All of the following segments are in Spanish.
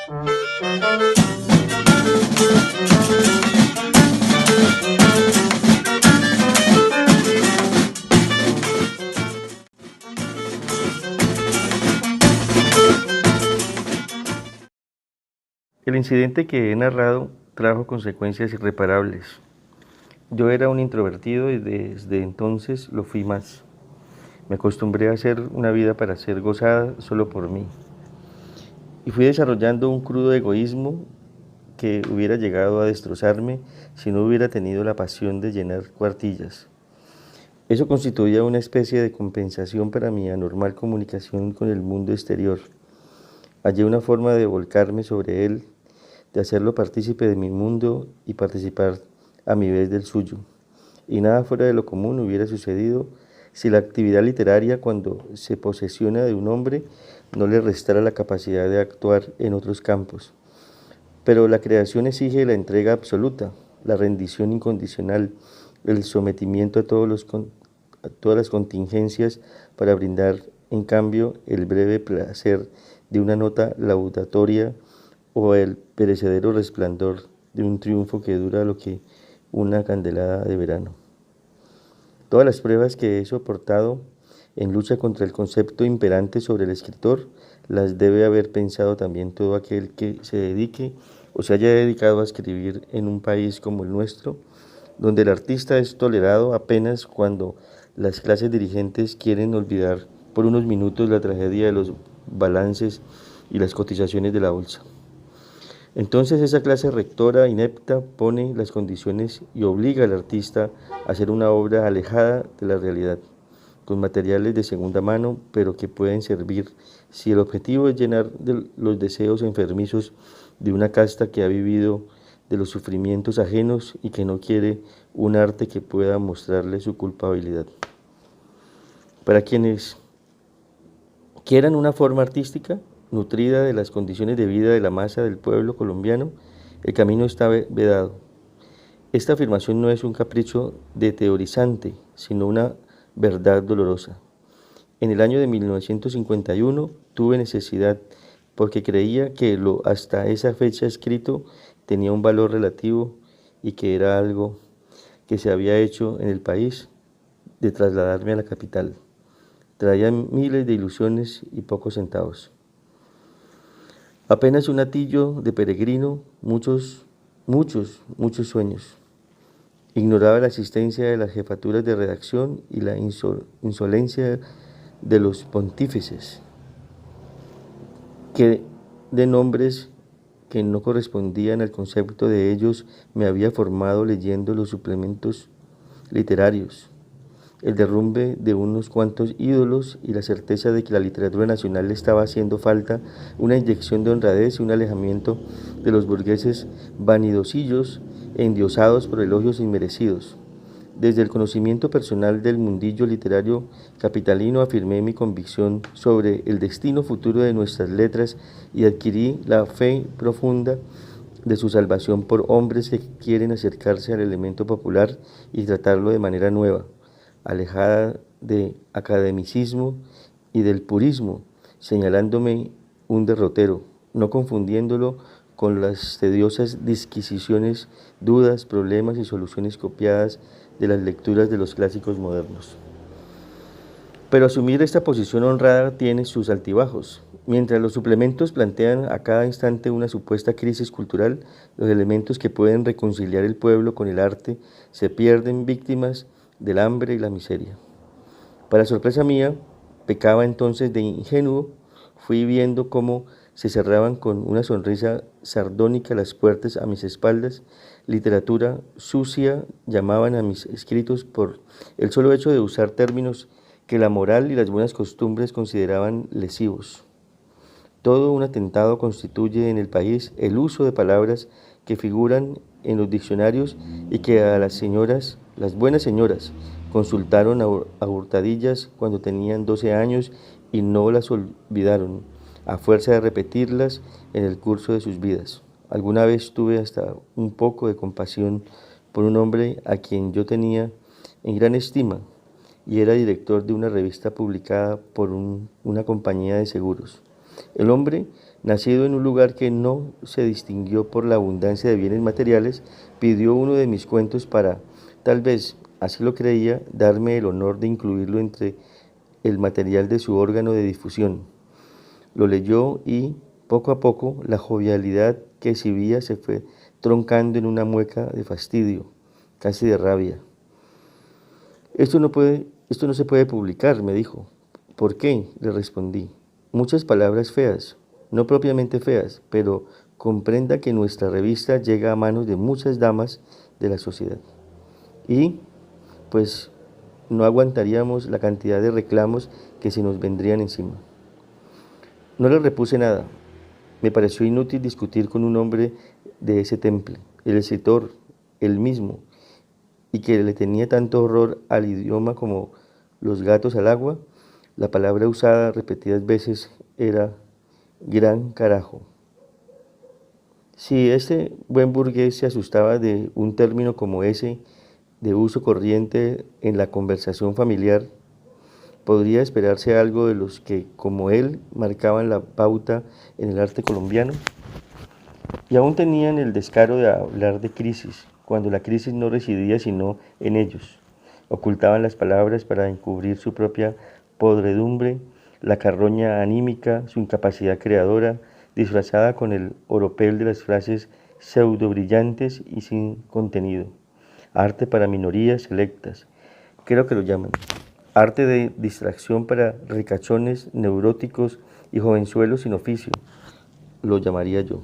El incidente que he narrado trajo consecuencias irreparables. Yo era un introvertido y desde entonces lo fui más. Me acostumbré a hacer una vida para ser gozada solo por mí. Y fui desarrollando un crudo egoísmo que hubiera llegado a destrozarme si no hubiera tenido la pasión de llenar cuartillas. Eso constituía una especie de compensación para mi anormal comunicación con el mundo exterior. Hallé una forma de volcarme sobre él, de hacerlo partícipe de mi mundo y participar a mi vez del suyo. Y nada fuera de lo común hubiera sucedido si la actividad literaria, cuando se posesiona de un hombre, no le restara la capacidad de actuar en otros campos. Pero la creación exige la entrega absoluta, la rendición incondicional, el sometimiento a todas las contingencias para brindar, en cambio, el breve placer de una nota laudatoria o el perecedero resplandor de un triunfo que dura lo que una candelada de verano. Todas las pruebas que he soportado en lucha contra el concepto imperante sobre el escritor las debe haber pensado también todo aquel que se dedique o se haya dedicado a escribir en un país como el nuestro, donde el artista es tolerado apenas cuando las clases dirigentes quieren olvidar por unos minutos la tragedia de los balances y las cotizaciones de la bolsa. Entonces esa clase rectora inepta pone las condiciones y obliga al artista a hacer una obra alejada de la realidad, con materiales de segunda mano, pero que pueden servir si el objetivo es llenar de los deseos enfermizos de una casta que ha vivido de los sufrimientos ajenos y que no quiere un arte que pueda mostrarle su culpabilidad. Para quienes quieran una forma artística nutrida de las condiciones de vida de la masa del pueblo colombiano, el camino está vedado. Esta afirmación no es un capricho de teorizante, sino una verdad dolorosa. En el año de 1951 tuve necesidad, porque creía que lo hasta esa fecha escrito tenía un valor relativo y que era algo que se había hecho en el país, de trasladarme a la capital. Traía miles de ilusiones y pocos centavos. Apenas un atillo de peregrino, muchos sueños. Ignoraba la existencia de las jefaturas de redacción y la insolencia de los pontífices, que de nombres que no correspondían al concepto de ellos me había formado leyendo los suplementos literarios, el derrumbe de unos cuantos ídolos y la certeza de que la literatura nacional le estaba haciendo falta una inyección de honradez y un alejamiento de los burgueses vanidosillos e endiosados por elogios inmerecidos. Desde el conocimiento personal del mundillo literario capitalino afirmé mi convicción sobre el destino futuro de nuestras letras y adquirí la fe profunda de su salvación por hombres que quieren acercarse al elemento popular y tratarlo de manera nueva, alejada de academicismo y del purismo, señalándome un derrotero, no confundiéndolo con las tediosas disquisiciones, dudas, problemas y soluciones copiadas de las lecturas de los clásicos modernos. Pero asumir esta posición honrada tiene sus altibajos. Mientras los suplementos plantean a cada instante una supuesta crisis cultural, los elementos que pueden reconciliar el pueblo con el arte se pierden víctimas del hambre y la miseria. Para sorpresa mía, pecaba entonces de ingenuo, fui viendo cómo se cerraban con una sonrisa sardónica las puertas a mis espaldas. Literatura sucia llamaban a mis escritos por el solo hecho de usar términos que la moral y las buenas costumbres consideraban lesivos. Todo un atentado constituye en el país el uso de palabras que figuran en los diccionarios y que a las señoras, las buenas señoras, consultaron a hurtadillas cuando tenían 12 años y no las olvidaron, a fuerza de repetirlas en el curso de sus vidas. Alguna vez tuve hasta un poco de compasión por un hombre a quien yo tenía en gran estima y era director de una revista publicada por una compañía de seguros. El hombre Nacido en un lugar que no se distinguió por la abundancia de bienes materiales, pidió uno de mis cuentos para, tal vez, así lo creía, darme el honor de incluirlo entre el material de su órgano de difusión. Lo leyó y, poco a poco, la jovialidad que exhibía se fue troncando en una mueca de fastidio, casi de rabia. Esto no se puede publicar, me dijo. ¿Por qué? Le respondí. Muchas palabras feas, no propiamente feas, pero comprenda que nuestra revista llega a manos de muchas damas de la sociedad. Y, pues, no aguantaríamos la cantidad de reclamos que se nos vendrían encima. No le repuse nada. Me pareció inútil discutir con un hombre de ese temple, el escritor, él mismo, y que le tenía tanto horror al idioma como los gatos al agua. La palabra usada repetidas veces era gran carajo. Si este buen burgués se asustaba de un término como ese, de uso corriente en la conversación familiar, podría esperarse algo de los que, como él, marcaban la pauta en el arte colombiano. Y aún tenían el descaro de hablar de crisis, cuando la crisis no residía sino en ellos. Ocultaban las palabras para encubrir su propia podredumbre, la carroña anímica, su incapacidad creadora, disfrazada con el oropel de las frases pseudo brillantes y sin contenido. Arte para minorías selectas, creo que lo llaman. Arte de distracción para ricachones, neuróticos y jovenzuelos sin oficio, lo llamaría yo.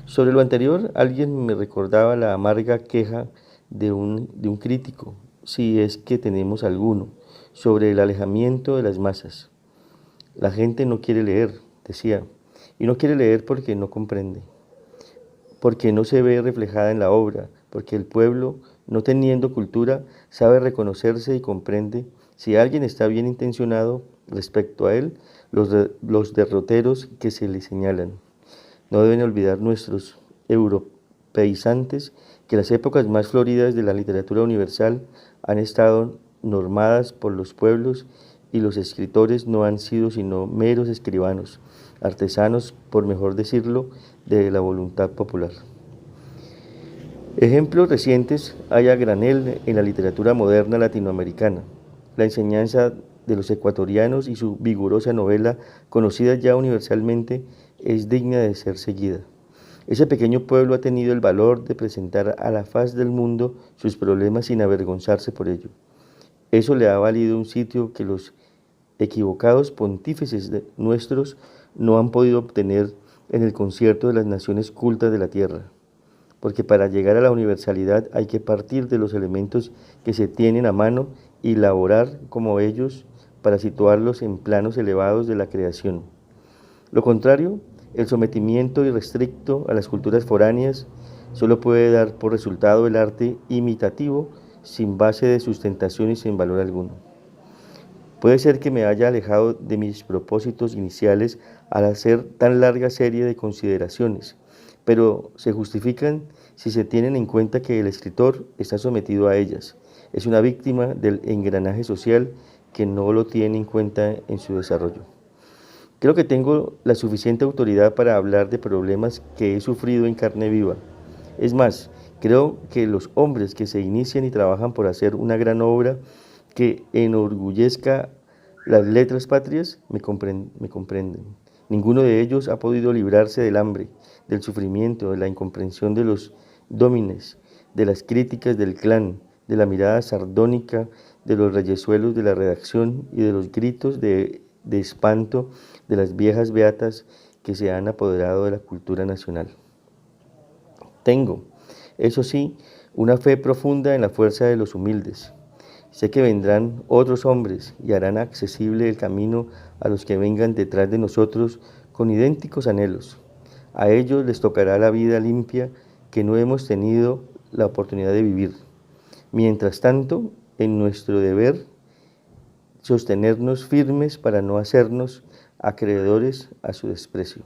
Sobre lo anterior, alguien me recordaba la amarga queja de un crítico, si es que tenemos alguno, sobre el alejamiento de las masas. La gente no quiere leer, decía, y no quiere leer porque no comprende, porque no se ve reflejada en la obra, porque el pueblo, no teniendo cultura, sabe reconocerse y comprende, si alguien está bien intencionado respecto a él, los derroteros que se le señalan. No deben olvidar nuestros europeizantes que las épocas más floridas de la literatura universal han estado normadas por los pueblos y los escritores no han sido sino meros escribanos, artesanos, por mejor decirlo, de la voluntad popular. Ejemplos recientes hay a granel en la literatura moderna latinoamericana. La enseñanza de los ecuatorianos y su vigorosa novela, conocida ya universalmente, es digna de ser seguida. Ese pequeño pueblo ha tenido el valor de presentar a la faz del mundo sus problemas sin avergonzarse por ello. Eso le ha valido un sitio que los equivocados pontífices nuestros no han podido obtener en el concierto de las naciones cultas de la tierra. Porque para llegar a la universalidad hay que partir de los elementos que se tienen a mano y laborar como ellos para situarlos en planos elevados de la creación. Lo contrario, el sometimiento irrestricto a las culturas foráneas solo puede dar por resultado el arte imitativo sin base de sustentación y sin valor alguno. Puede ser que me haya alejado de mis propósitos iniciales al hacer tan larga serie de consideraciones, pero se justifican si se tienen en cuenta que el escritor está sometido a ellas, es una víctima del engranaje social que no lo tiene en cuenta en su desarrollo. Creo que tengo la suficiente autoridad para hablar de problemas que he sufrido en carne viva. Es más, creo que los hombres que se inician y trabajan por hacer una gran obra que enorgullezca las letras patrias me comprenden. Ninguno de ellos ha podido librarse del hambre, del sufrimiento, de la incomprensión de los dómines, de las críticas del clan, de la mirada sardónica de los reyesuelos de la redacción y de los gritos de espanto de las viejas beatas que se han apoderado de la cultura nacional. Tengo, eso sí, una fe profunda en la fuerza de los humildes. Sé que vendrán otros hombres y harán accesible el camino a los que vengan detrás de nosotros con idénticos anhelos. A ellos les tocará la vida limpia que no hemos tenido la oportunidad de vivir. Mientras tanto, en nuestro deber, sostenernos firmes para no hacernos acreedores a su desprecio.